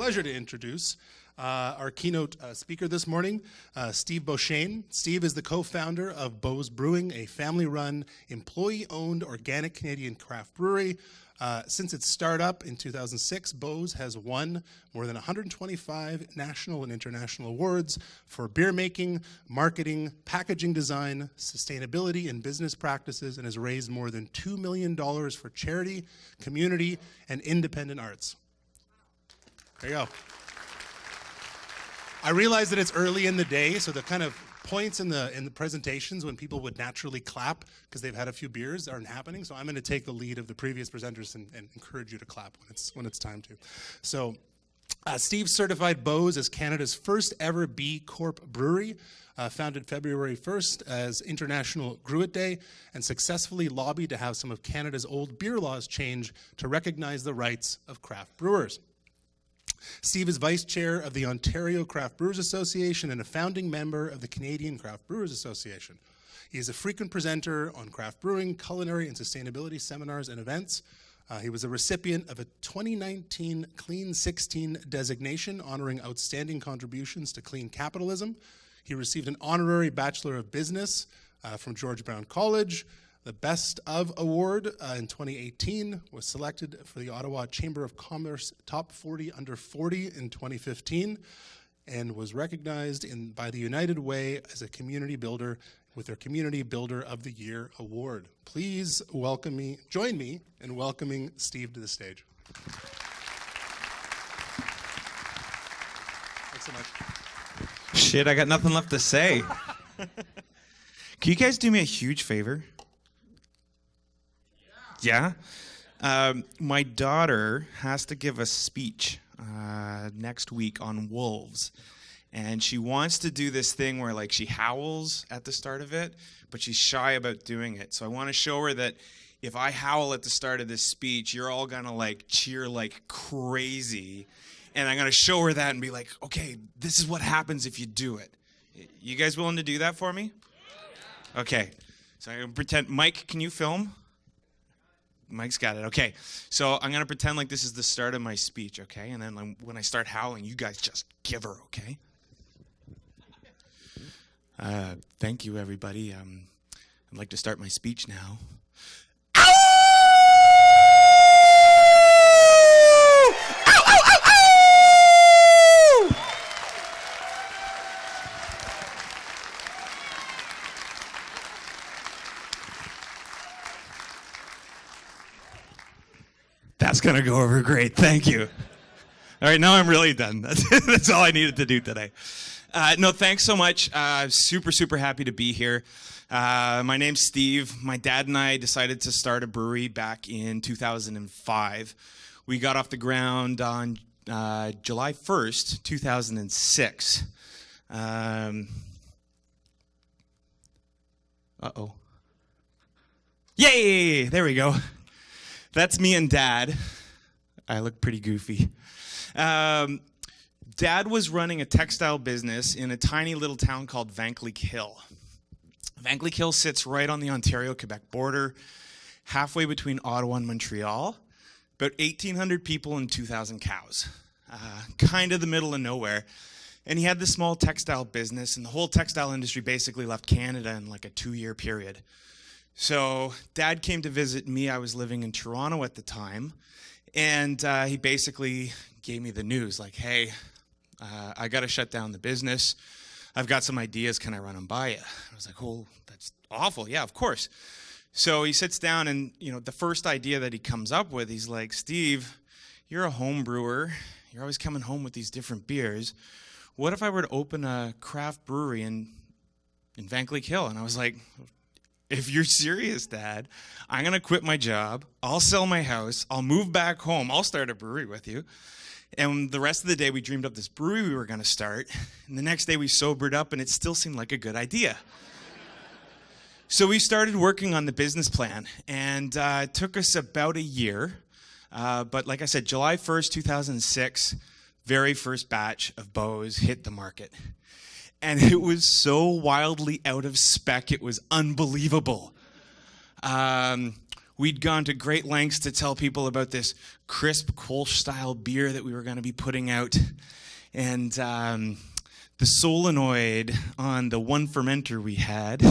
pleasure to introduce our keynote speaker this morning, Steve Beauchesne. Steve is the co-founder of Brewing, a family-run, employee-owned organic Canadian craft brewery. Since its startup in 2006, Beau's has won more than 125 national and international awards for beer making, marketing, packaging design, sustainability, and business practices, and has raised more than $2 million for charity, community, and independent arts. There you go. I realize that it's early in the day, so the kind of points in the presentations when people would naturally clap because they've had a few beers aren't happening. So I'm going to take the lead of the previous presenters and encourage you to clap when it's time to. So Steve certified Beau's as Canada's first ever B-Corp brewery, founded February 1st as International Gruit Day, and successfully lobbied to have some of Canada's old beer laws change to recognize the rights of craft brewers. Steve is vice chair of the Ontario Craft Brewers Association and a founding member of the Canadian Craft Brewers Association. He is a frequent presenter on craft brewing, culinary, and sustainability seminars and events. He was a recipient of a 2019 Clean 16 designation honoring outstanding contributions to clean capitalism. He received an honorary Bachelor of Business from George Brown College. The Best of Award in 2018 was selected for the Ottawa Chamber of Commerce Top 40 Under 40 in 2015 and was recognized by the United Way as a community builder with their Community Builder of the Year Award. Please join me in welcoming Steve to the stage. Thanks so much. Shit, I got nothing left to say. Can you guys do me a huge favor? Yeah? My daughter has to give a speech next week on wolves. And she wants to do this thing where like she howls at the start of it, but she's shy about doing it. So I want to show her that if I howl at the start of this speech, you're all going to like cheer like crazy. And I'm going to show her that and be like, okay, this is what happens if you do it. You guys willing to do that for me? Okay. So I'm going to pretend. Mike, can you film? Mike's got it. Okay. So I'm going to pretend like this is the start of my speech, okay? And then when I start howling, you guys just give her, okay? Thank you, everybody. I'd like to start my speech now. That's going to go over great. Thank you. All right, now I'm really done. That's all I needed to do today. No, thanks so much. Super happy to be here. My name's Steve. My dad and I decided to start a brewery back in 2005. We got off the ground on July 1st, 2006. Uh-oh. Yay! There we go. That's me and Dad. I look pretty goofy. Dad was running a textile business in a tiny little town called Vankleek Hill. Vankleek Hill sits right on the Ontario-Quebec border, halfway between Ottawa and Montreal. About 1,800 people and 2,000 cows. Kind of the middle of nowhere. And he had this small textile business, and the whole textile industry basically left Canada in like a 2-year period. So Dad came to visit me. I was living in Toronto at the time, and he basically gave me the news, like, hey, I got to shut down the business. I've got some ideas. Can I run them by you? I was like, oh, that's awful. Yeah, of course. So he sits down, and the first idea that he comes up with, he's like, Steve, you're a home brewer. You're always coming home with these different beers. What if I were to open a craft brewery in Vankleek Hill? And I was like, if you're serious, Dad, I'm going to quit my job. I'll sell my house. I'll move back home. I'll start a brewery with you. And the rest of the day, we dreamed up this brewery we were going to start. And the next day, we sobered up, and it still seemed like a good idea. So we started working on the business plan. And it took us about a year. But like I said, July 1st, 2006, very first batch of Beau's hit the market. And it was so wildly out of spec, it was unbelievable. we'd gone to great lengths to tell people about this crisp Kolsch-style beer that we were going to be putting out. And the solenoid on the one fermenter we had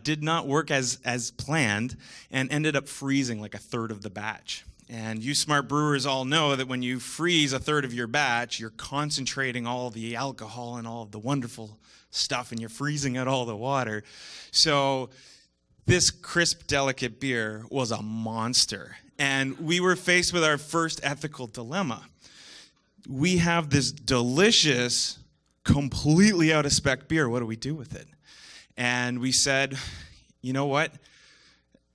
did not work as planned and ended up freezing like a third of the batch. And you smart brewers all know that when you freeze a third of your batch, you're concentrating all the alcohol and all of the wonderful stuff, and you're freezing out all the water. So this crisp, delicate beer was a monster. And we were faced with our first ethical dilemma. We have this delicious, completely out of spec beer. What do we do with it? And we said, you know what?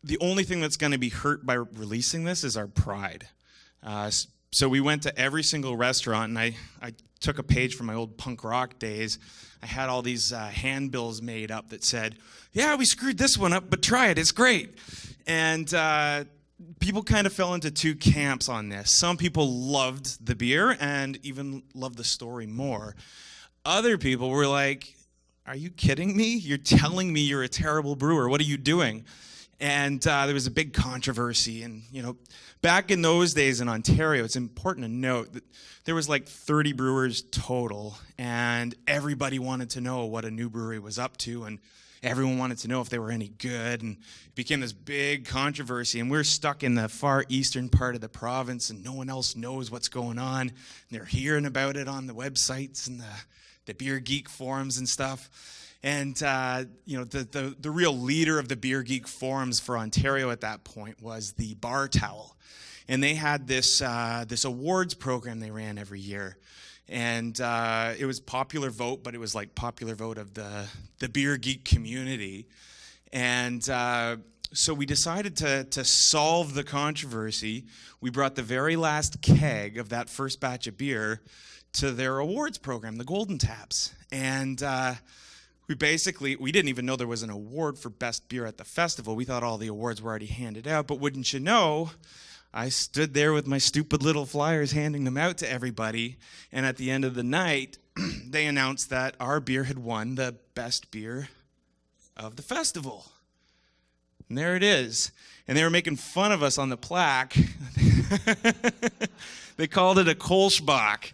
The only thing that's going to be hurt by releasing this is our pride. So we went to every single restaurant, and I took a page from my old punk rock days. I had all these handbills made up that said, yeah, we screwed this one up, but try it, it's great. And people kind of fell into two camps on this. Some people loved the beer and even loved the story more. Other people were like, are you kidding me? You're telling me you're a terrible brewer. What are you doing? And there was a big controversy. And, you know, back in those days in Ontario, it's important to note that there was like 30 brewers total, and everybody wanted to know what a new brewery was up to, and everyone wanted to know if they were any good, and it became this big controversy. And we're stuck in the far eastern part of the province, and no one else knows what's going on. And they're hearing about it on the websites and the beer geek forums and stuff. And you know, the real leader of the beer geek forums for Ontario at that point was the Bar Towel, and they had this this awards program they ran every year, and it was popular vote, but it was like popular vote of the beer geek community, and so we decided to solve the controversy. We brought the very last keg of that first batch of beer to their awards program, the Golden Taps, and we didn't even know there was an award for best beer at the festival. We thought all the awards were already handed out, but wouldn't you know, I stood there with my stupid little flyers handing them out to everybody, and at the end of the night, they announced that our beer had won the best beer of the festival. And there it is. And they were making fun of us on the plaque. They called it a Kolschbach,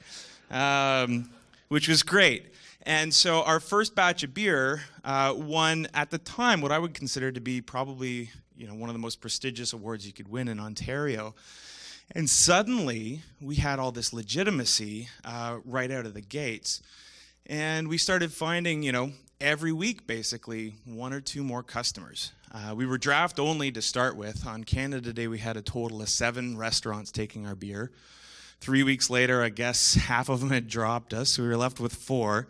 which was great. And so our first batch of beer won, at the time, what I would consider to be probably, you know, one of the most prestigious awards you could win in Ontario. And suddenly, we had all this legitimacy right out of the gates. And we started finding, you know, every week, basically, one or two more customers. We were draft only to start with. On Canada Day, we had a total of 7 restaurants taking our beer. 3 weeks later, I guess half of them had dropped us, so we were left with 4.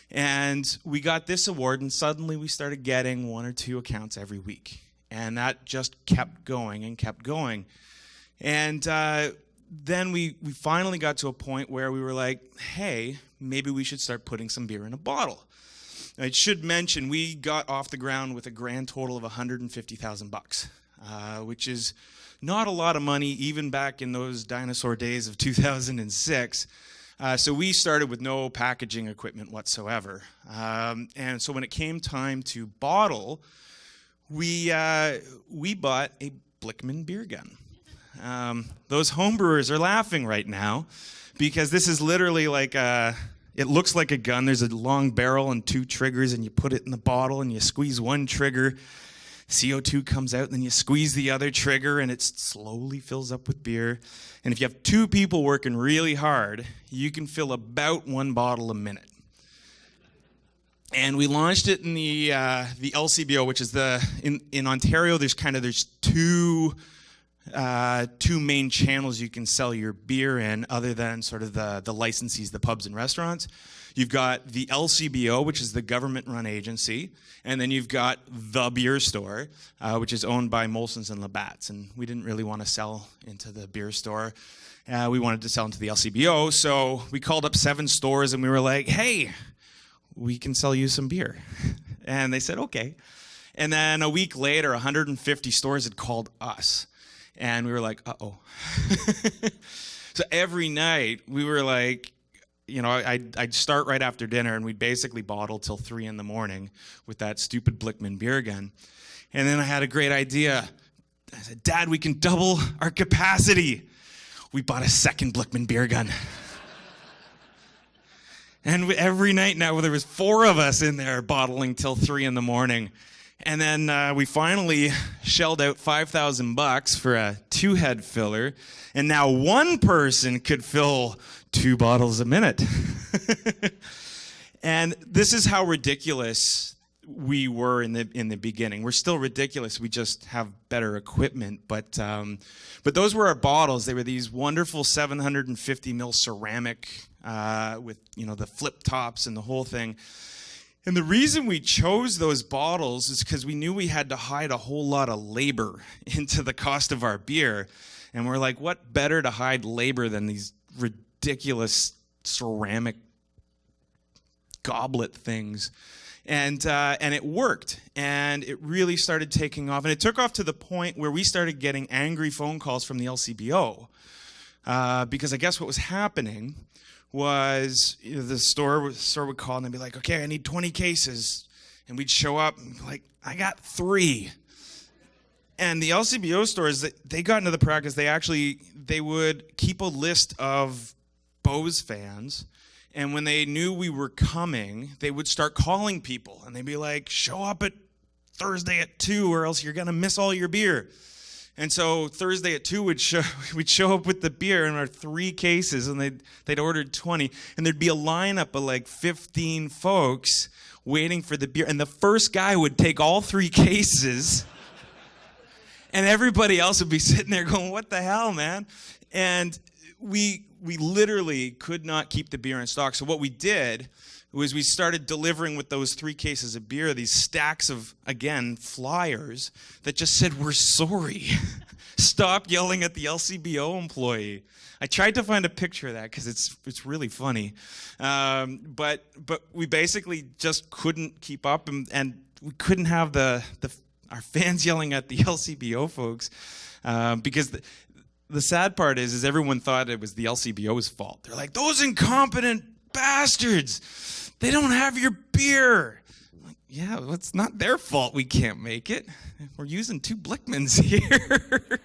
And we got this award, and suddenly we started getting 1 or 2 accounts every week. And that just kept going and kept going. And then we finally got to a point where we were like, hey, maybe we should start putting some beer in a bottle. I should mention, we got off the ground with a grand total of $150,000, which is not a lot of money, even back in those dinosaur days of 2006. So we started with no packaging equipment whatsoever. And so when it came time to bottle, we bought a Blickman beer gun. Those homebrewers are laughing right now because this is literally like it looks like a gun. There's a long barrel and 2 triggers, and you put it in the bottle and you squeeze one trigger. CO2 comes out, and then you squeeze the other trigger, and it slowly fills up with beer. And if you have 2 people working really hard, you can fill about 1 bottle a minute. And we launched it in the LCBO, which is in Ontario. There's 2 main channels you can sell your beer in, other than sort of the licensees, the pubs and restaurants. You've got the LCBO, which is the government-run agency, and then you've got the beer store, which is owned by Molson's and Labatt's. And we didn't really want to sell into the beer store. We wanted to sell into the LCBO, so we called up 7 stores, and we were like, hey, we can sell you some beer. And they said, okay. And then a week later, 150 stores had called us. And we were like, uh-oh. So every night, we were like, you know, I'd start right after dinner, and we'd basically bottle till 3 in the morning with that stupid Blickman beer gun. And then I had a great idea. I said, Dad, we can double our capacity. We bought a second Blickman beer gun. And every night now, there was 4 of us in there bottling till 3 a.m. And then we finally shelled out $5,000 for a 2-head filler. And now one person could fill 2 bottles a minute. And this is how ridiculous we were in the beginning. We're still ridiculous. We just have better equipment. But those were our bottles. They were these wonderful 750 ml ceramic with the flip tops and the whole thing. And the reason we chose those bottles is because we knew we had to hide a whole lot of labor into the cost of our beer. And we're like, what better to hide labor than these ridiculous ceramic goblet things? And it worked, and it really started taking off. And it took off to the point where we started getting angry phone calls from the LCBO because I guess what was happening was the store would call and they'd be like, okay, I need 20 cases. And we'd show up and be like, I got 3. And the LCBO stores, they got into the practice, they would keep a list of Bose fans. And when they knew we were coming, they would start calling people. And they'd be like, show up at Thursday at 2 or else you're going to miss all your beer. And so Thursday at 2 we'd show up with the beer in our 3 cases, and they'd ordered 20. And there'd be a lineup of like 15 folks waiting for the beer. And the first guy would take all 3 cases. And everybody else would be sitting there going, what the hell, man? And we literally could not keep the beer in stock. So what we did was we started delivering with those 3 cases of beer, these stacks of, again, flyers that just said, we're sorry. Stop yelling at the LCBO employee. I tried to find a picture of that because it's really funny. But we basically just couldn't keep up, and we couldn't have our fans yelling at the LCBO folks because the sad part is everyone thought it was the LCBO's fault. They're like, those incompetent bastards, they don't have your beer. I'm like, yeah, well, it's not their fault we can't make it. We're using 2 Blickmans here.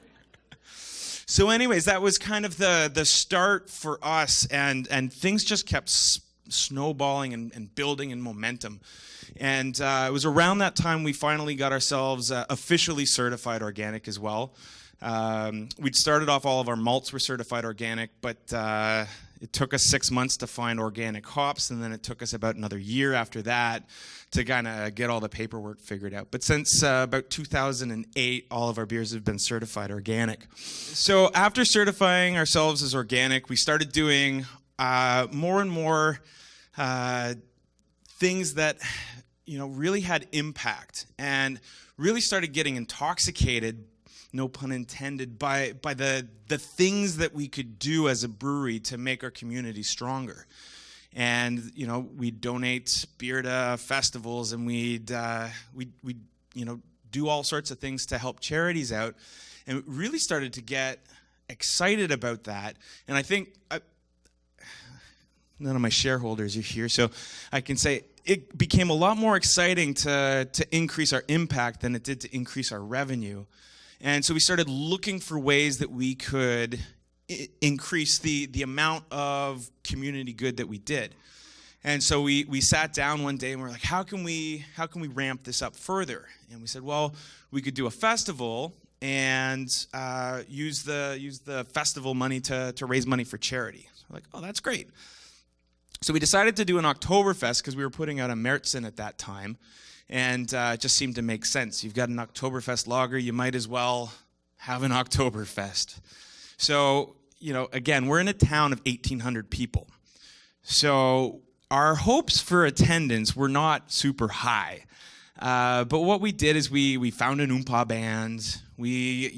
So anyways, that was kind of the start for us, and things just kept snowballing and building in momentum. And it was around that time we finally got ourselves officially certified organic as well. We'd started off, all of our malts were certified organic, but it took us 6 months to find organic hops, and then it took us about another year after that to kind of get all the paperwork figured out. But since about 2008, all of our beers have been certified organic. So after certifying ourselves as organic, we started doing more and more things that really had impact, and really started getting intoxicated, no pun intended, by the things that we could do as a brewery to make our community stronger. And we'd donate beer to festivals, and we'd do all sorts of things to help charities out, and we really started to get excited about that. And I think none of my shareholders are here, so I can say it became a lot more exciting to increase our impact than it did to increase our revenue. And so we started looking for ways that we could increase the amount of community good that we did. And so we sat down one day and we're like, how can we ramp this up further? And we said, well, we could do a festival and use the festival money to raise money for charity. So we're like, oh, that's great. So we decided to do an Oktoberfest because we were putting out a Märzen at that time. And it just seemed to make sense. You've got an Oktoberfest lager, you might as well have an Oktoberfest. So, again, we're in a town of 1,800 people. So our hopes for attendance were not super high. But what we did is we found an Oompa band. We,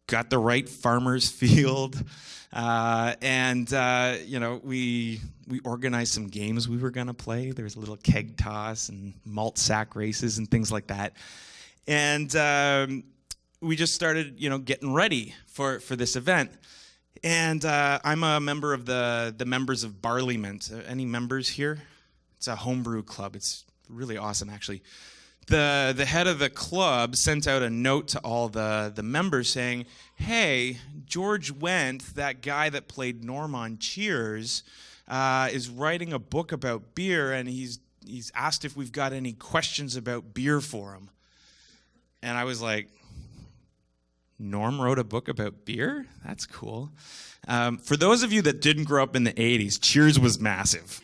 got the right farmer's field. We organized some games we were going to play. There was a little keg toss and malt sack races and things like that. And we just started, getting ready for this event. And I'm a member of the members of Barley Mint. Any members here? It's a homebrew club. It's really awesome, actually. the head of the club sent out a note to all the members saying, hey, George Wendt, that guy that played Norm on Cheers, is writing a book about beer, and he's asked if we've got any questions about beer for him. And I was like, Norm wrote a book about beer? That's cool. For those of you that didn't grow up in the 80s, Cheers was massive.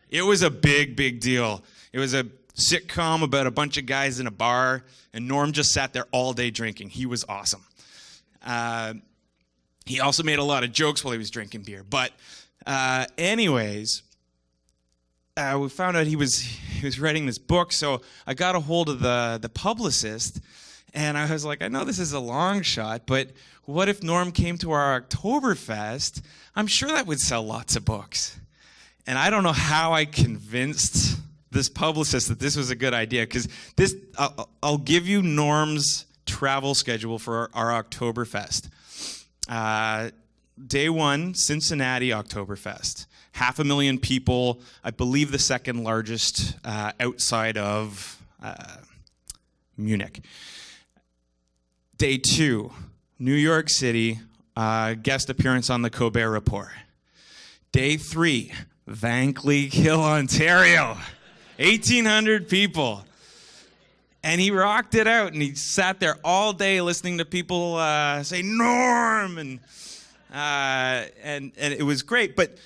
It was a big, big deal. It was a sitcom about a bunch of guys in a bar, and Norm just sat there all day drinking. He was awesome. He also made a lot of jokes while he was drinking beer. But anyways, we found out he was writing this book, so I got a hold of the publicist, and I was like, I know this is a long shot, but what if Norm came to our Oktoberfest? I'm sure that would sell lots of books. And I don't know how I convinced this publicist that this was a good idea, because I'll give you Norm's travel schedule for our Oktoberfest. Day one, Cincinnati Oktoberfest. 500,000 people, I believe the second largest outside of Munich. Day two, New York City, guest appearance on the Colbert Report. Day three, Vankleek Hill, Ontario. 1,800 people. And he rocked it out, and he sat there all day listening to people say, Norm! And it was great. But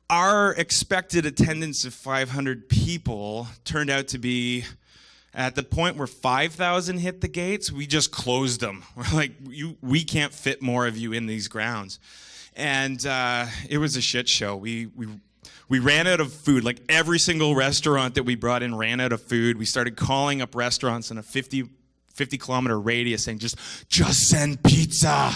our expected attendance of 500 people turned out to be, at the point where 5,000 hit the gates, we just closed them. We're like, we can't fit more of you in these grounds. And it was a shit show. We ran out of food. Like, every single restaurant that we brought in ran out of food. We started calling up restaurants in a 50-kilometer radius saying, just send pizza.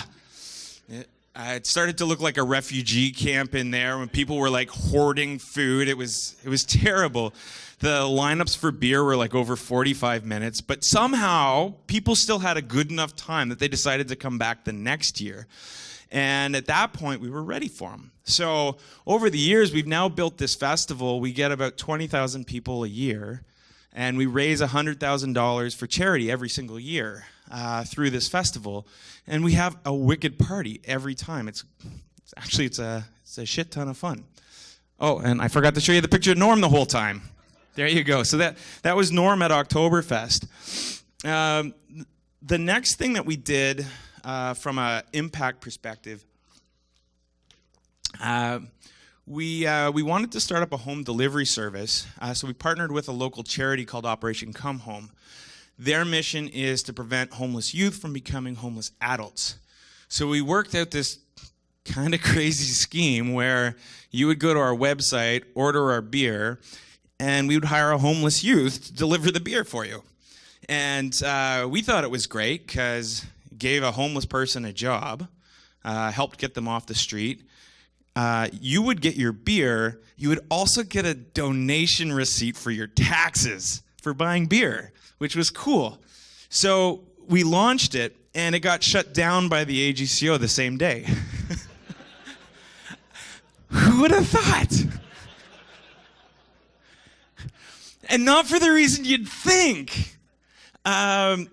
It started to look like a refugee camp in there when people were like hoarding food. It was terrible. The lineups for beer were like over 45 minutes, but somehow people still had a good enough time that they decided to come back the next year. And at that point, we were ready for them. So over the years, we've now built this festival. We get about 20,000 people a year, and we raise $100,000 for charity every single year through this festival. And we have a wicked party every time. It's a shit ton of fun. Oh, and I forgot to show you the picture of Norm the whole time. There you go. So that was Norm at Oktoberfest. The next thing that we did from an impact perspective, we wanted to start up a home delivery service. So we partnered with a local charity called Operation Come Home. Their mission is to prevent homeless youth from becoming homeless adults. So we worked out this kind of crazy scheme where you would go to our website, order our beer, and we would hire a homeless youth to deliver the beer for you. And we thought it was great because it gave a homeless person a job, helped get them off the street. You would get your beer. You would also get a donation receipt for your taxes for buying beer, which was cool. So we launched it, and it got shut down by the AGCO the same day. Who would have thought? And not for the reason you'd think. The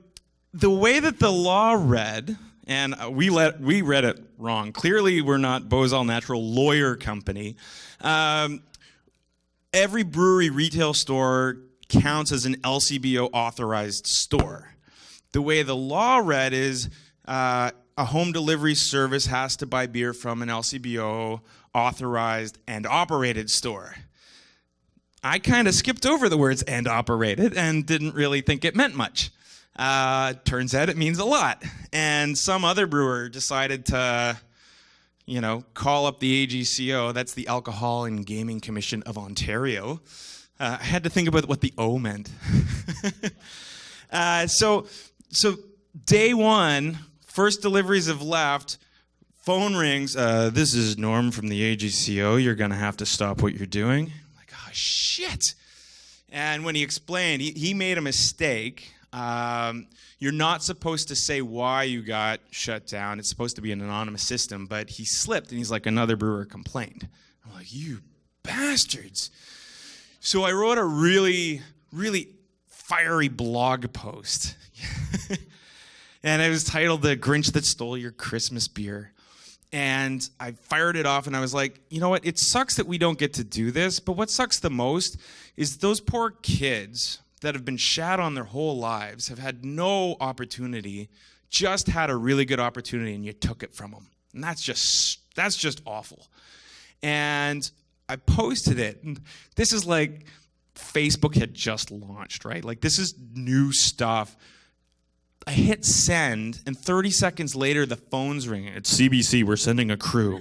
way that the law read, and we read it wrong. Clearly, we're not Beau's Natural Lawyer Company. Every brewery retail store counts as an LCBO authorized store. The way the law read is a home delivery service has to buy beer from an LCBO authorized and operated store. I kind of skipped over the words "and operated" and didn't really think it meant much. Turns out it means a lot. And some other brewer decided to, call up the AGCO. That's the Alcohol and Gaming Commission of Ontario. I had to think about what the O meant. So day one, first deliveries have left. Phone rings. This is Norm from the AGCO. You're going to have to stop what you're doing. I'm like, oh, shit. And when he explained, he made a mistake. You're not supposed to say why you got shut down. It's supposed to be an anonymous system. But he slipped, and he's like, another brewer complained. I'm like, you bastards. So I wrote a really, really fiery blog post. And it was titled The Grinch That Stole Your Christmas Beer. And I fired it off and I was like, you know what? It sucks that we don't get to do this, but what sucks the most is those poor kids that have been shat on their whole lives, have had no opportunity, just had a really good opportunity and you took it from them. And that's just awful. And I posted it. And this is like Facebook had just launched, right? Like this is new stuff. I hit send, and 30 seconds later, the phone's ringing. It's CBC, we're sending a crew.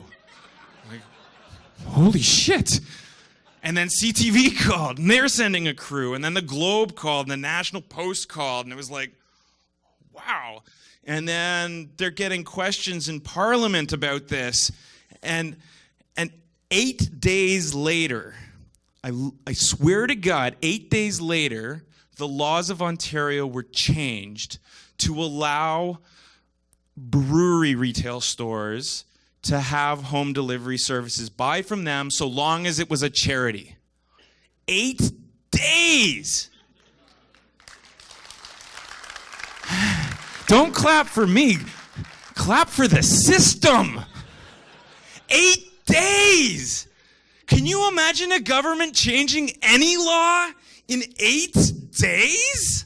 Like, holy shit. And then CTV called, and they're sending a crew. And then the Globe called, and the National Post called, and it was like, wow. And then they're getting questions in Parliament about this. And 8 days later, I swear to God, 8 days later, the laws of Ontario were changed to allow brewery retail stores to have home delivery services. Buy from them so long as it was a charity. 8 days! Don't clap for me. Clap for the system. 8 days! Can you imagine a government changing any law in 8 days?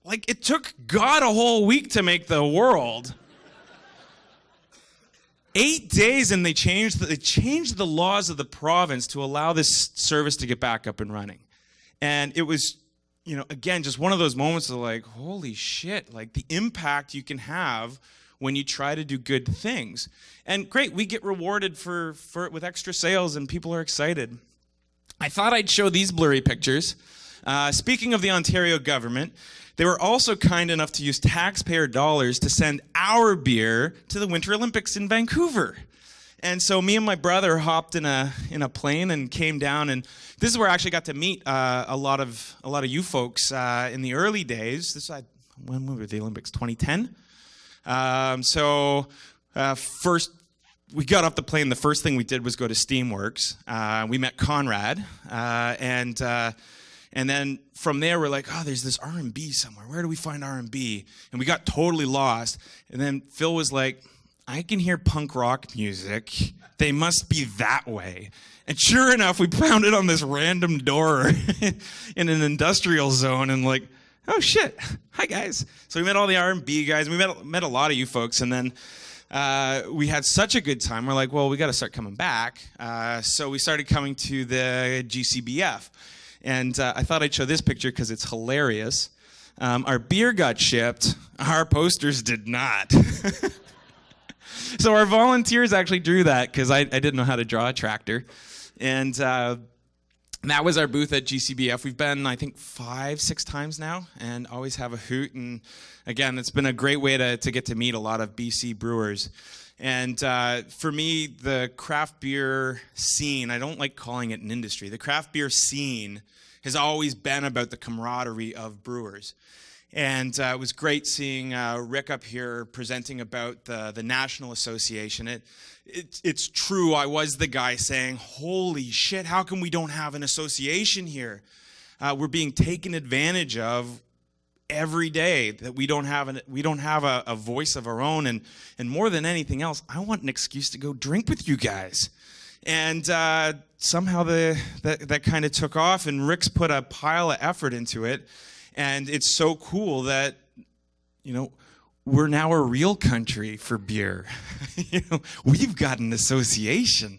Like, it took God a whole week to make the world. 8 days, and they changed the laws of the province to allow this service to get back up and running. And it was, again, just one of those moments of like, holy shit, like the impact you can have when you try to do good things. And great, we get rewarded for it with extra sales, and people are excited. I thought I'd show these blurry pictures. Speaking of the Ontario government, they were also kind enough to use taxpayer dollars to send our beer to the Winter Olympics in Vancouver. And so me and my brother hopped in a plane and came down, and this is where I actually got to meet a lot of you folks in the early days. When were the Olympics? 2010. First we got off the plane. The first thing we did was go to Steamworks. We met Conrad, and then from there, we're like, there's this R&B somewhere. Where do we find R&B? And we got totally lost. And then Phil was like, I can hear punk rock music. They must be that way. And sure enough, we found it on this random door in an industrial zone. And like, oh shit, hi guys. So we met all the R&B guys. We met a lot of you folks. And then we had such a good time. We're like, well, we got to start coming back. So we started coming to the GCBF. And I thought I'd show this picture because it's hilarious. Our beer got shipped. Our posters did not. So our volunteers actually drew that because I didn't know how to draw a tractor. And that was our booth at GCBF. We've been, I think, 5-6 times now and always have a hoot. And again, it's been a great way to get to meet a lot of BC brewers. And for me, the craft beer scene, I don't like calling it an industry. The craft beer scene has always been about the camaraderie of brewers. And it was great seeing Rick up here presenting about the National Association. It's true, I was the guy saying, holy shit, how come we don't have an association here? We're being taken advantage of every day, that we don't have a voice of our own, and more than anything else, I want an excuse to go drink with you guys. And somehow that kind of took off, and Rick's put a pile of effort into it, and it's so cool that we're now a real country for beer. We've got an association.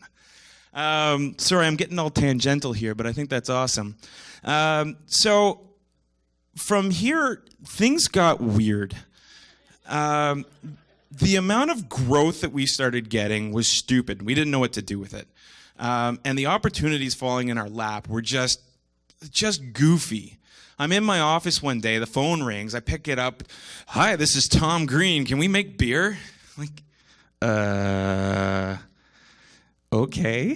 Sorry, I'm getting all tangential here, but I think that's awesome. So from here, things got weird. The amount of growth that we started getting was stupid. We didn't know what to do with it. And the opportunities falling in our lap were just goofy. I'm in my office one day, the phone rings, I pick it up. Hi, this is Tom Green. Can we make beer? Like, okay.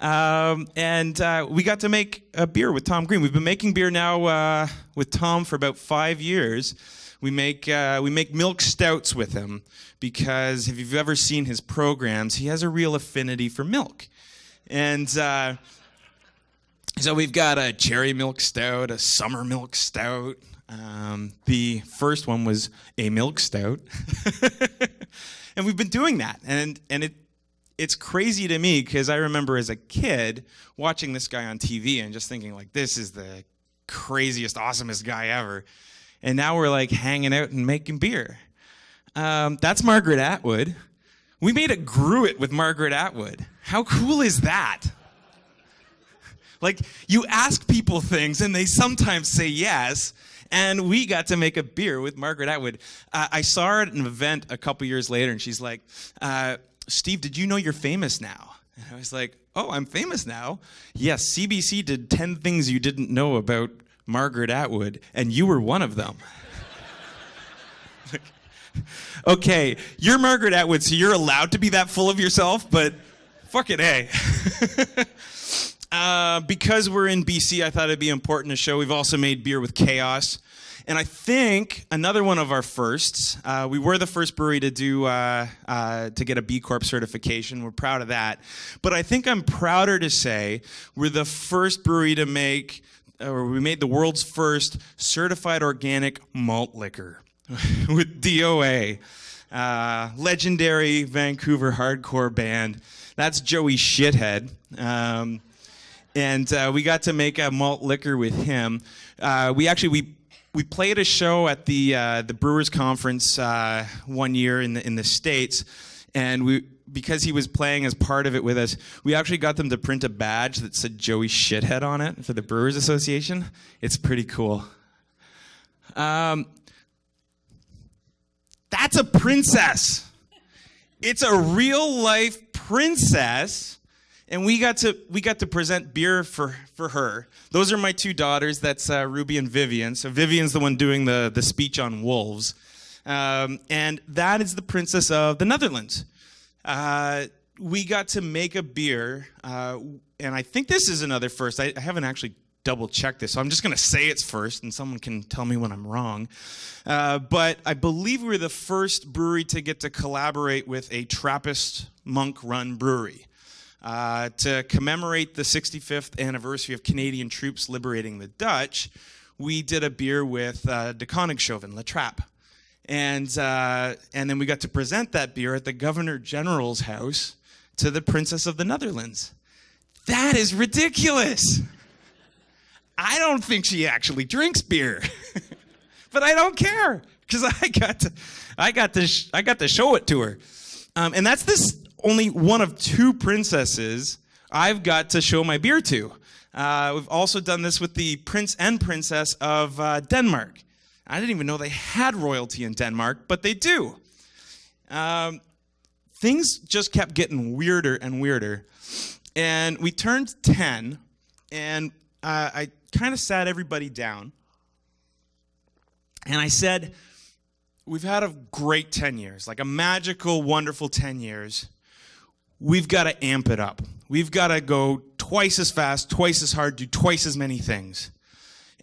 We got to make a beer with Tom Green. We've been making beer now with Tom for about 5 years. We make milk stouts with him because if you've ever seen his programs, he has a real affinity for milk. And So we've got a cherry milk stout, a summer milk stout. The first one was a milk stout. And we've been doing that. And it's crazy to me because I remember as a kid watching this guy on TV and just thinking like, this is the craziest, awesomest guy ever. And now we're like hanging out and making beer. That's Margaret Atwood. We made a Gruit with Margaret Atwood. How cool is that? Like, you ask people things and they sometimes say yes, and we got to make a beer with Margaret Atwood. I saw her at an event a couple years later, and she's like, Steve, did you know you're famous now? And I was like, oh, I'm famous now? Yes, CBC did 10 things you didn't know about Margaret Atwood, and you were one of them. Okay, you're Margaret Atwood, so you're allowed to be that full of yourself, but fucking A. Because we're in BC, I thought it'd be important to show we've also made beer with Chaos. And I think another one of our firsts, we were the first brewery to do to get a B-Corp certification. We're proud of that. But I think I'm prouder to say we're the first brewery to make, or we made the world's first certified organic malt liquor with DOA. Legendary Vancouver hardcore band. That's Joey Shithead. And we got to make a malt liquor with him. We played a show at the Brewers conference one year in the States, and because he was playing as part of it with us, we actually got them to print a badge that said Joey Shithead on it for the Brewers Association. It's pretty cool. That's a princess. It's a real life princess. And we got to present beer for her. Those are my two daughters. That's Ruby and Vivian. So Vivian's the one doing the speech on wolves. And that is the princess of the Netherlands. We got to make a beer. And I think this is another first. I haven't actually double-checked this, so I'm just going to say it's first, and someone can tell me when I'm wrong. But I believe we were the first brewery to get to collaborate with a Trappist monk-run brewery. To commemorate the 65th anniversary of Canadian troops liberating the Dutch, we did a beer with de Koningshoven, La Trappe. And then we got to present that beer at the Governor General's house to the Princess of the Netherlands. That is ridiculous. I don't think she actually drinks beer. But I don't care, because I got to show it to her. And that's this only one of two princesses I've got to show my beer to. We've also done this with the Prince and Princess of Denmark. I didn't even know they had royalty in Denmark, but they do. Things just kept getting weirder and weirder. And we turned 10, and I kind of sat everybody down. And I said, we've had a great 10 years, like a magical, wonderful 10 years. We've got to amp it up. We've got to go twice as fast, twice as hard, do twice as many things.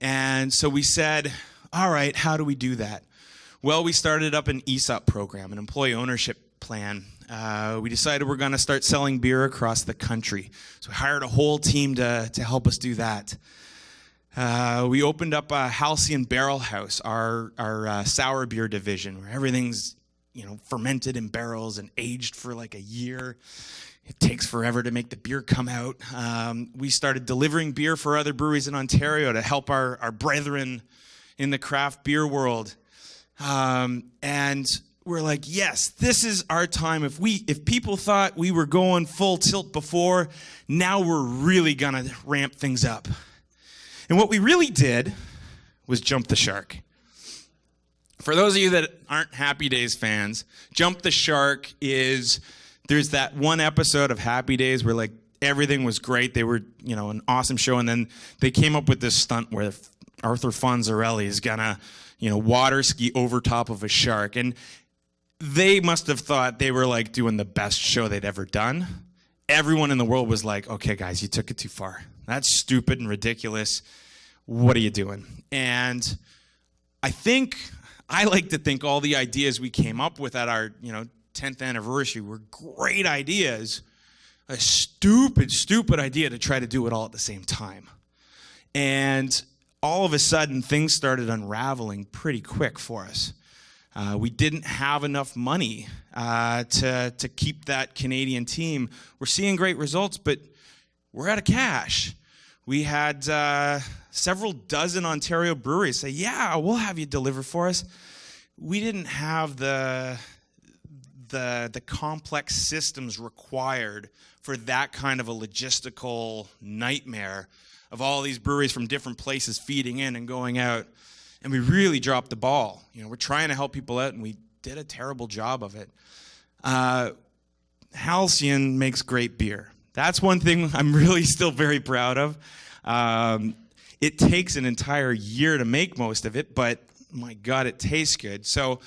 And so we said, all right, how do we do that? Well, we started up an ESOP program, an employee ownership plan. We decided we're going to start selling beer across the country. So we hired a whole team to help us do that. We opened up a Halcyon Barrel House, our sour beer division, where everything's fermented in barrels and aged for like a year. It takes forever to make the beer come out. We started delivering beer for other breweries in Ontario to help our brethren in the craft beer world. And we're like, yes, this is our time. If people thought we were going full tilt before, now we're really gonna ramp things up. And what we really did was jump the shark. For those of you that aren't Happy Days fans, Jump the Shark there's that one episode of Happy Days where like everything was great. They were, an awesome show. And then they came up with this stunt where Arthur Fonzarelli is gonna, water ski over top of a shark. And they must have thought they were like doing the best show they'd ever done. Everyone in the world was like, okay, guys, you took it too far. That's stupid and ridiculous. What are you doing? And I like to think all the ideas we came up with at our, 10th anniversary were great ideas. A stupid idea to try to do it all at the same time. And all of a sudden, things started unraveling pretty quick for us. We didn't have enough money to keep that Canadian team. We're seeing great results, but we're out of cash. We had several dozen Ontario breweries say, yeah, we'll have you deliver for us. We didn't have the complex systems required for that kind of a logistical nightmare of all these breweries from different places feeding in and going out. And we really dropped the ball. We're trying to help people out, and we did a terrible job of it. Halcyon makes great beer. That's one thing I'm really still very proud of. It takes an entire year to make most of it, but my God, it tastes good. So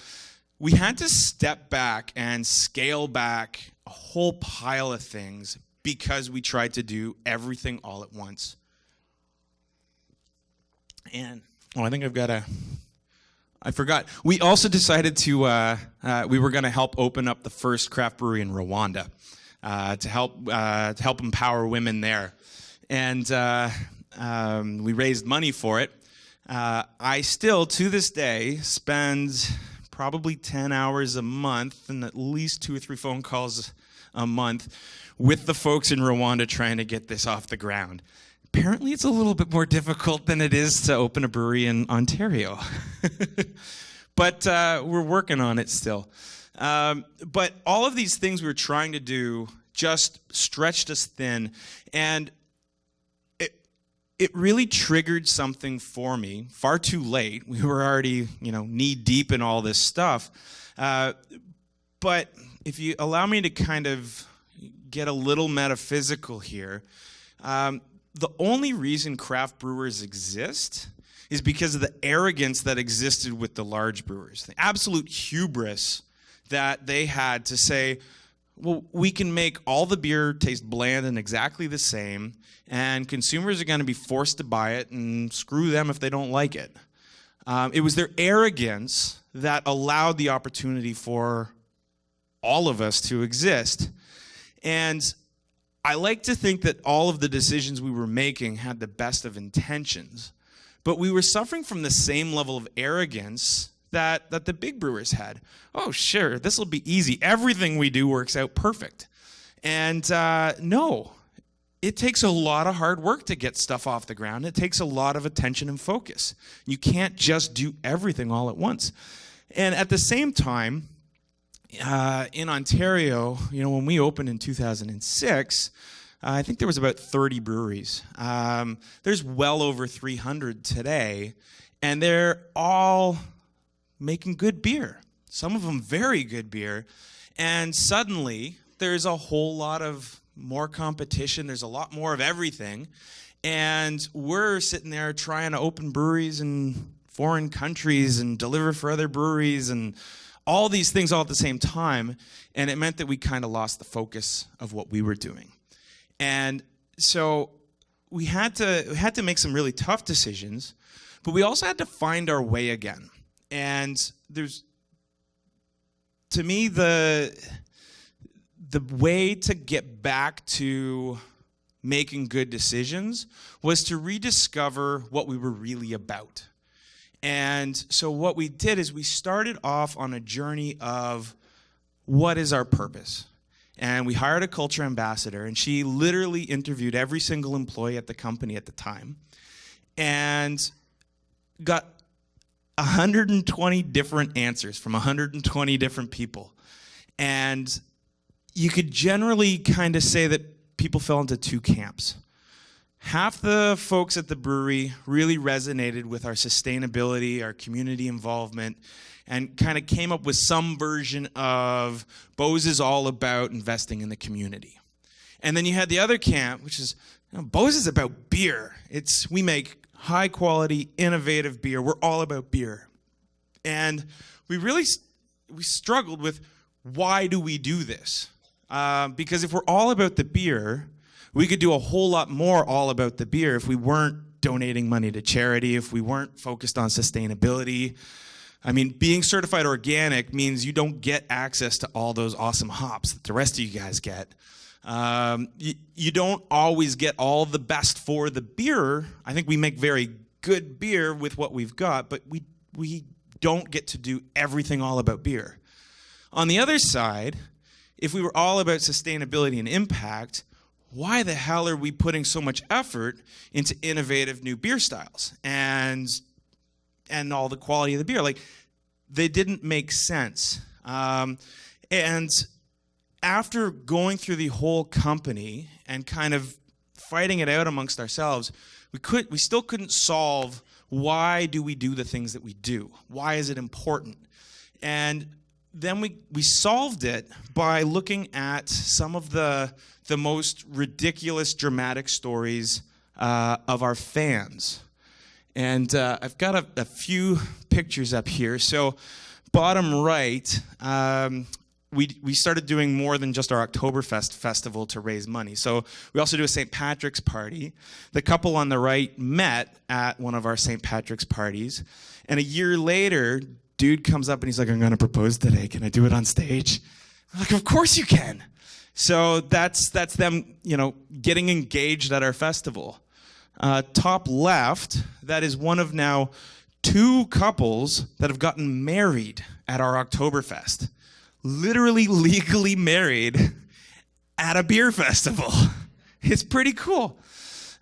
we had to step back and scale back a whole pile of things because we tried to do everything all at once. And I think I forgot. We also decided to, we were going to help open up the first craft brewery in Rwanda to help empower women there. And we raised money for it. I still, to this day, spend probably 10 hours a month and at least 2 or 3 phone calls a month with the folks in Rwanda trying to get this off the ground. Apparently, it's a little bit more difficult than it is to open a brewery in Ontario. But we're working on it still. But all of these things we were trying to do just stretched us thin. And it really triggered something for me far too late. We were already, knee deep in all this stuff. But if you allow me to kind of get a little metaphysical here, the only reason craft brewers exist is because of the arrogance that existed with the large brewers, the absolute hubris that they had to say, well, we can make all the beer taste bland and exactly the same, and consumers are going to be forced to buy it, and screw them if they don't like it. It was their arrogance that allowed the opportunity for all of us to exist. And I like to think that all of the decisions we were making had the best of intentions, but we were suffering from the same level of arrogance that the big brewers had. Oh, sure, this will be easy. Everything we do works out perfect. And no, it takes a lot of hard work to get stuff off the ground. It takes a lot of attention and focus. You can't just do everything all at once. And at the same time, in Ontario, when we opened in 2006, I think there was about 30 breweries. There's well over 300 today, and they're all making good beer. Some of them very good beer. And suddenly, there's a whole lot of more competition. There's a lot more of everything. And we're sitting there trying to open breweries in foreign countries and deliver for other breweries and all these things all at the same time, and it meant that we kind of lost the focus of what we were doing. And so we had to make some really tough decisions, but we also had to find our way again. And to me, the way to get back to making good decisions was to rediscover what we were really about. And so what we did is we started off on a journey of what is our purpose? And we hired a culture ambassador, and she literally interviewed every single employee at the company at the time and got 120 different answers from 120 different people. And you could generally kind of say that people fell into 2 camps. Half the folks at the brewery really resonated with our sustainability, our community involvement, and kind of came up with some version of Beau's is all about investing in the community. And then you had the other camp, which is, Beau's is about beer. We make high quality, innovative beer. We're all about beer. And we struggled with, why do we do this? Because if we're all about the beer, we could do a whole lot more all about the beer if we weren't donating money to charity, if we weren't focused on sustainability. I mean, being certified organic means you don't get access to all those awesome hops that the rest of you guys get. You don't always get all the best for the beer. I think we make very good beer with what we've got, but we don't get to do everything all about beer. On the other side, if we were all about sustainability and impact, why the hell are we putting so much effort into innovative new beer styles and all the quality of the beer? Like, they didn't make sense. And after going through the whole company and kind of fighting it out amongst ourselves, we still couldn't solve why do we do the things that we do? Why is it important? And then we solved it by looking at some of the most ridiculous, dramatic stories of our fans. And I've got a few pictures up here. So bottom right, we started doing more than just our Oktoberfest festival to raise money. So we also do a St. Patrick's party. The couple on the right met at one of our St. Patrick's parties. And a year later, dude comes up and he's like, I'm going to propose today. Can I do it on stage? I'm like, of course you can. So that's them, getting engaged at our festival. Top left, that is one of now 2 couples that have gotten married at our Oktoberfest. Literally legally married at a beer festival. It's pretty cool.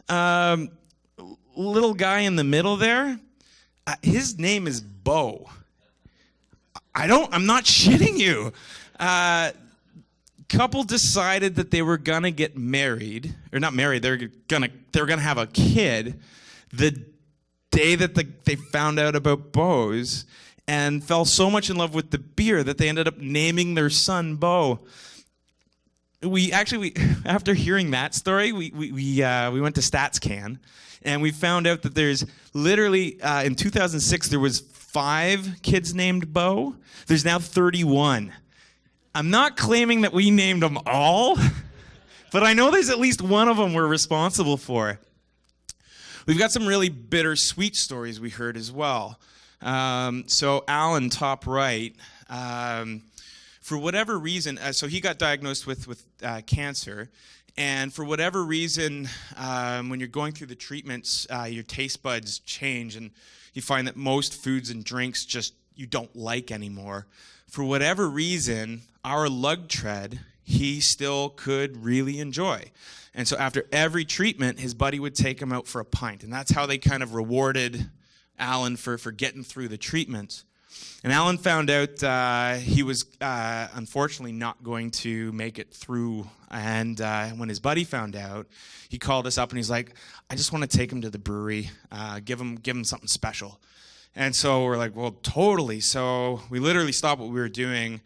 Little guy in the middle there, his name is Bo. I'm not shitting you. Couple decided that they were gonna get married, or not married, they were gonna have a kid the day that they found out about Bo's, and fell so much in love with the beer that they ended up naming their son Bo. We after hearing that story, we went to StatsCan, and we found out that there's literally in 2006 there was 5 kids named Bo. There's now 31. I'm not claiming that we named them all, but I know there's at least one of them we're responsible for. We've got some really bittersweet stories we heard as well. So Alan, top right, for whatever reason, so he got diagnosed with cancer, and for whatever reason, when you're going through the treatments, your taste buds change, and you find that most foods and drinks just you don't like anymore. For whatever reason, our lug tread, he still could really enjoy. And so after every treatment, his buddy would take him out for a pint. And that's how they kind of rewarded Alan for getting through the treatments. And Alan found out he was unfortunately not going to make it through. And when his buddy found out, he called us up and he's like, I just want to take him to the brewery, give him something special. And so we're like, well, totally. So we literally stopped what we were doing.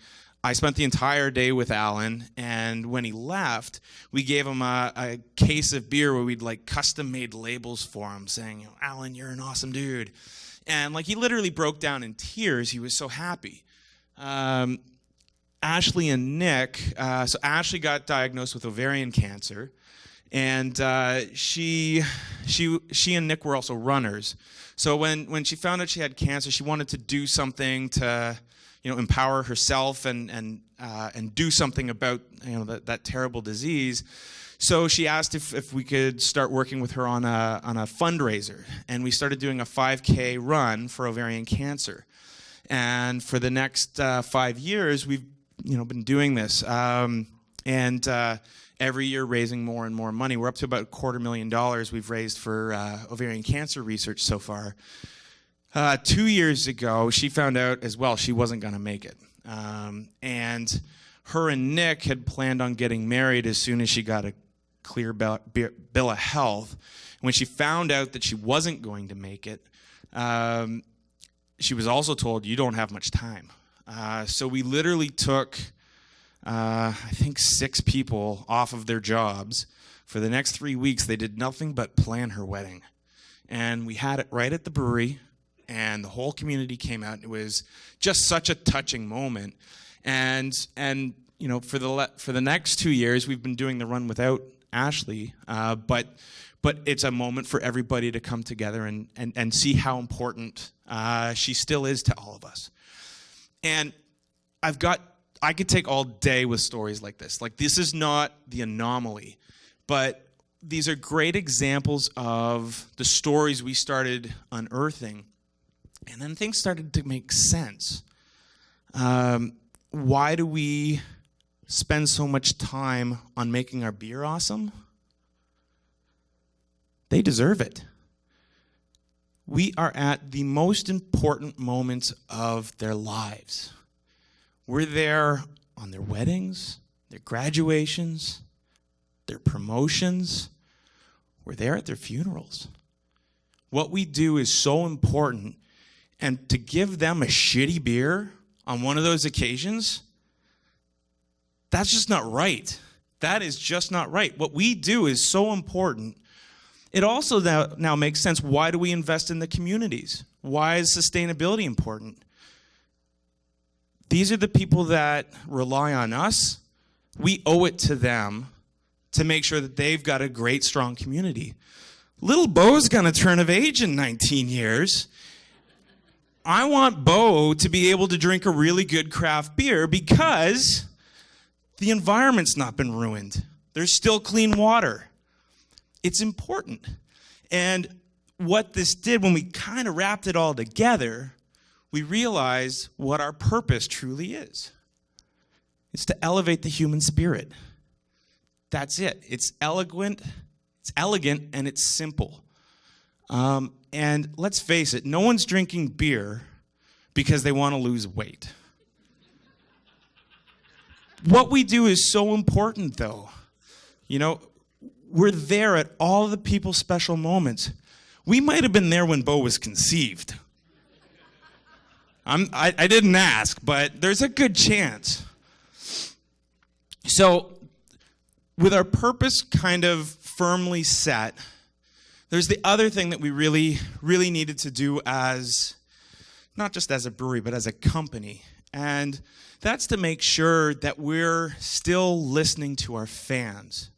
I spent the entire day with Alan, and when he left, we gave him a case of beer where we'd custom-made labels for him saying, Alan, you're an awesome dude. And he literally broke down in tears. He was so happy. Ashley and Nick, so Ashley got diagnosed with ovarian cancer, and she and Nick were also runners. So when she found out she had cancer, she wanted to do something to empower herself and do something about that terrible disease. So she asked if we could start working with her on a fundraiser, and we started doing a 5K run for ovarian cancer. And for the next 5 years, we've been doing this, and every year raising more and more money. We're up to about $250,000 we've raised for ovarian cancer research so far. 2 years ago, she found out as well she wasn't going to make it. And her and Nick had planned on getting married as soon as she got a clear bill of health. When she found out that she wasn't going to make it, she was also told, you don't have much time. So we literally took, I think, 6 people off of their jobs. For the next 3 weeks, they did nothing but plan her wedding. And we had it right at the brewery. And the whole community came out. It was just such a touching moment. And for the next 2 years, we've been doing the run without Ashley. But it's a moment for everybody to come together and see how important she still is to all of us. And I've got I could take all day with stories like this. Like, this is not the anomaly, but these are great examples of the stories we started unearthing. And then things started to make sense. Why do we spend so much time on making our beer awesome? They deserve it. We are at the most important moments of their lives. We're there on their weddings, their graduations, their promotions. We're there at their funerals. What we do is so important, and to give them a shitty beer on one of those occasions, that's just not right. That is just not right. What we do is so important. It also now makes sense. Why do we invest in the communities? Why is sustainability important? These are the people that rely on us. We owe it to them to make sure that they've got a great, strong community. Little Beau's going to turn of age in 19 years. I want Beau to be able to drink a really good craft beer because the environment's not been ruined. There's still clean water. It's important. And what this did, when we kind of wrapped it all together, we realized what our purpose truly is. It's to elevate the human spirit. That's it. It's elegant, and it's simple. And let's face it, no one's drinking beer because they want to lose weight. What we do is so important, though. You know, we're there at all the people's special moments. We might have been there when Beau was conceived. I didn't ask, but there's a good chance. So, with our purpose kind of firmly set, there's the other thing that we really, really needed to do as, not just as a brewery, but as a company. And that's to make sure that we're still listening to our fans.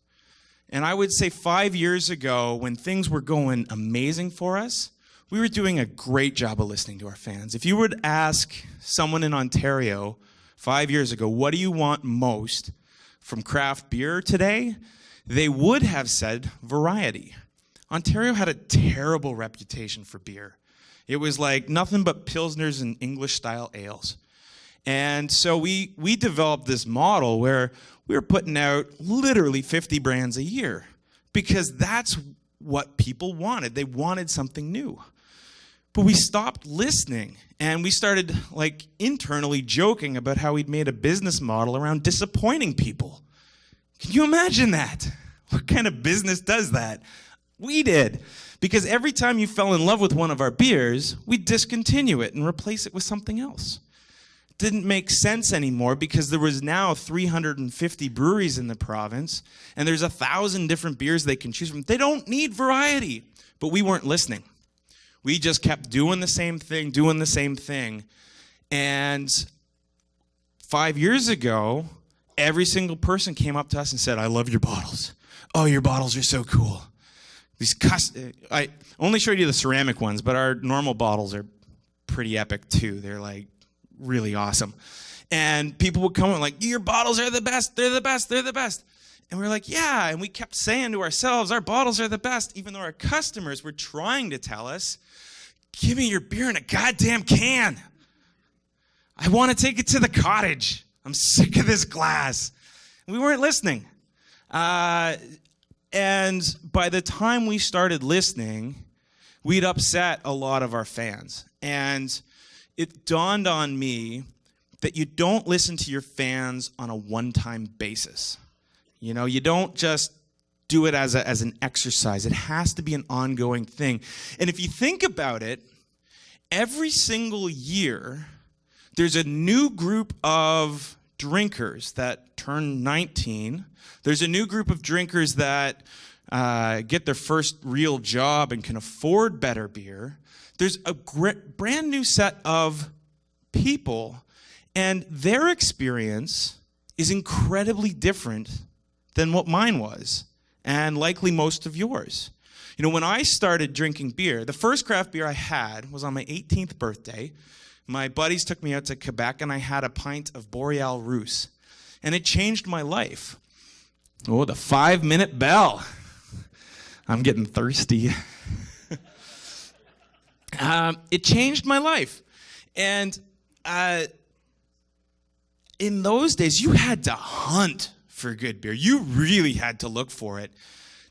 And I would say 5 years ago, when things were going amazing for us, we were doing a great job of listening to our fans. If you were to ask someone in Ontario 5 years ago, what do you want most from craft beer today? They would have said variety. Ontario had a terrible reputation for beer. It was like nothing but Pilsners and English-style ales. And so we developed this model where we were putting out literally 50 brands a year because that's what people wanted. They wanted something new. But we stopped listening, and we started like internally joking about how we'd made a business model around disappointing people. Can you imagine that? What kind of business does that? We did. Because every time you fell in love with one of our beers, we'd discontinue it and replace it with something else. Didn't make sense anymore because there was now 350 breweries in the province, and there's 1,000 different beers they can choose from. They don't need variety. But we weren't listening. We just kept doing the same thing. And 5 years ago, every single person came up to us and said, I love your bottles. Oh, your bottles are so cool. I only showed you the ceramic ones, but our normal bottles are pretty epic too. They're like really awesome. And people would come and like, your bottles are the best. They're the best. They're the best. And we were like, yeah. And we kept saying to ourselves, our bottles are the best, even though our customers were trying to tell us, give me your beer in a goddamn can. I want to take it to the cottage. I'm sick of this glass. We weren't listening. And by the time we started listening, we'd upset a lot of our fans. And it dawned on me that you don't listen to your fans on a one-time basis. You know, you don't just do it as an exercise. It has to be an ongoing thing. And if you think about it, every single year, there's a new group of drinkers that turn 19. There's a new group of drinkers that get their first real job and can afford better beer. There's a brand new set of people, and their experience is incredibly different than what mine was, and likely most of yours. You know, when I started drinking beer, the first craft beer I had was on my 18th birthday. my buddies took me out to Quebec, and I had a pint of Boreal Rousse. And it changed my life. Oh, the 5-minute bell. I'm getting thirsty. It changed my life. And in those days, you had to hunt for good beer. You really had to look for it.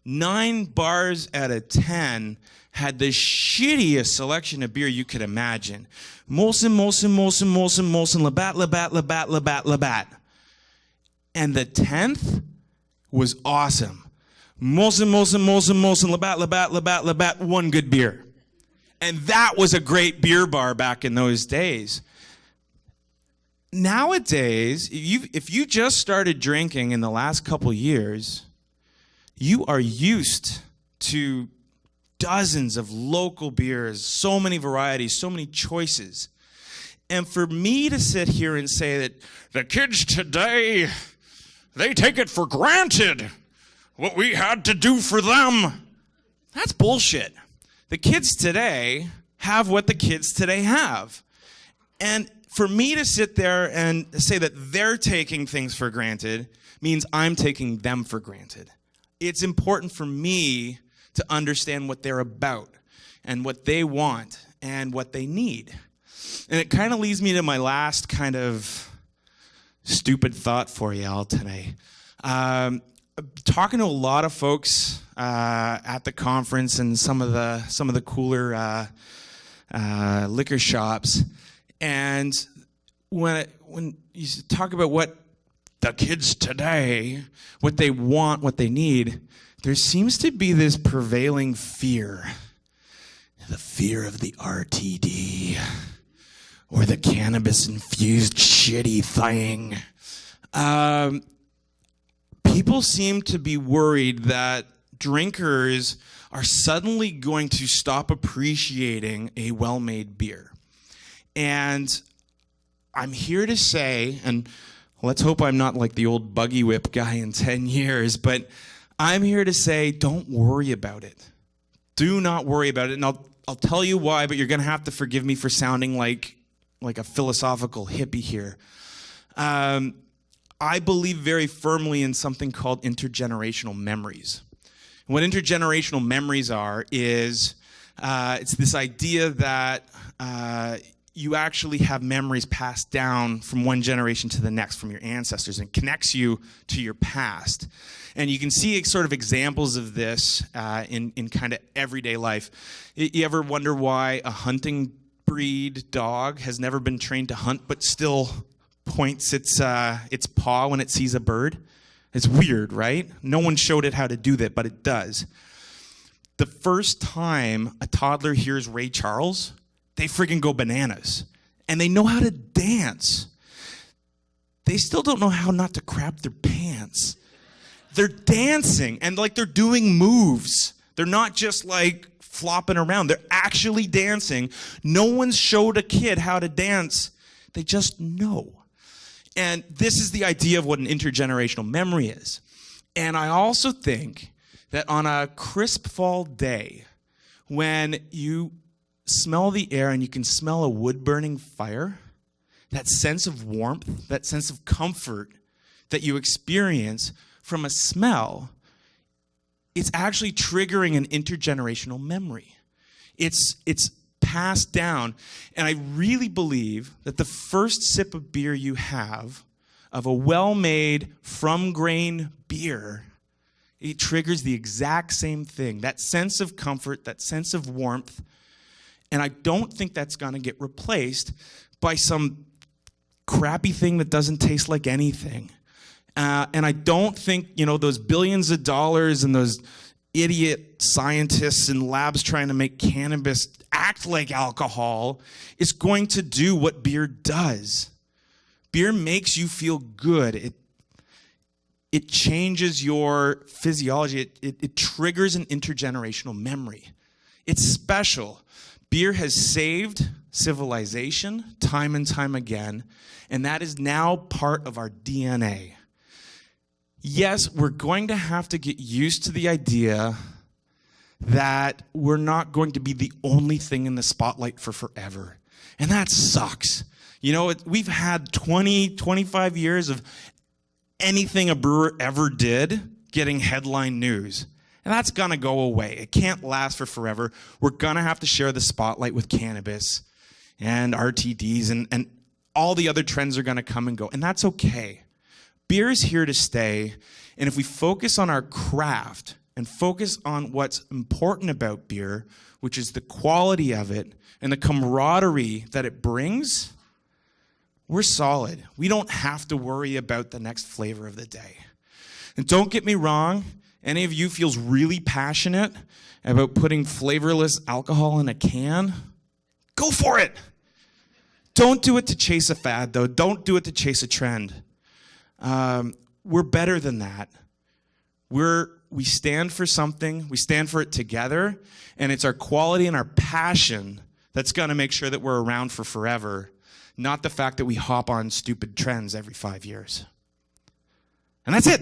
9 bars out of 10 had the shittiest selection of beer you could imagine. Molson, Labatt, Labatt. And the 10th was awesome. Molson, Labatt, one good beer. And that was a great beer bar back in those days. Nowadays, if you just started drinking in the last couple years, you are used to dozens of local beers, so many varieties, so many choices. And for me to sit here and say that the kids today, they take it for granted what we had to do for them, that's bullshit. The kids today have what the kids today have. And for me to sit there and say that they're taking things for granted means I'm taking them for granted. It's important for me to understand what they're about and what they want and what they need. And it kind of leads me to my last kind of stupid thought for y'all today. Talking to a lot of folks at the conference and some of the cooler liquor shops, and when you talk about what the kids today, what they want, what they need, there seems to be this prevailing fear. The fear of the RTD or the cannabis-infused shitty thing. People seem to be worried that drinkers are suddenly going to stop appreciating a well-made beer. And I'm here to say, and let's hope I'm not like the old buggy whip guy in 10 years, but I'm here to say, don't worry about it. Do not worry about it. And I'll tell you why, but you're going to have to forgive me for sounding like a philosophical hippie here. I believe very firmly in something called intergenerational memories. And what intergenerational memories are is it's this idea that you actually have memories passed down from one generation to the next from your ancestors and connects you to your past. And you can see sort of examples of this in kind of everyday life. You ever wonder why a hunting breed dog has never been trained to hunt but still points its paw when it sees a bird? It's weird, right? No one showed it how to do that, but it does. The first time a toddler hears Ray Charles, they friggin' go bananas. And they know how to dance. They still don't know how not to crap their pants. They're dancing, and like they're doing moves. They're not just like flopping around. They're actually dancing. No one's showed a kid how to dance. They just know. And this is the idea of what an intergenerational memory is. And I also think that on a crisp fall day, when you smell the air and you can smell a wood-burning fire, that sense of warmth, that sense of comfort that you experience from a smell, it's actually triggering an intergenerational memory. It's passed down. And I really believe that the first sip of beer you have, of a well-made, from-grain beer, it triggers the exact same thing, that sense of comfort, that sense of warmth. And I don't think that's going to get replaced by some crappy thing that doesn't taste like anything. And I don't think, those billions of dollars and those idiot scientists in labs trying to make cannabis act like alcohol is going to do what beer does. Beer makes you feel good. It changes your physiology. It triggers an intergenerational memory. It's special. Beer has saved civilization time and time again, and that is now part of our DNA. Yes, we're going to have to get used to the idea that we're not going to be the only thing in the spotlight for forever. And that sucks. You know, we've had 20, 25 years of anything a brewer ever did getting headline news. And that's going to go away. It can't last for forever. We're going to have to share the spotlight with cannabis and RTDs, and all the other trends are going to come and go. And that's okay. Beer is here to stay. And if we focus on our craft and focus on what's important about beer, which is the quality of it and the camaraderie that it brings, we're solid. We don't have to worry about the next flavor of the day. And don't get me wrong, any of you feels really passionate about putting flavorless alcohol in a can, go for it. Don't do it to chase a fad, though. Don't do it to chase a trend. We're better than that. We stand for something. We stand for it together. And it's our quality and our passion that's going to make sure that we're around for forever, not the fact that we hop on stupid trends every 5 years. And that's it.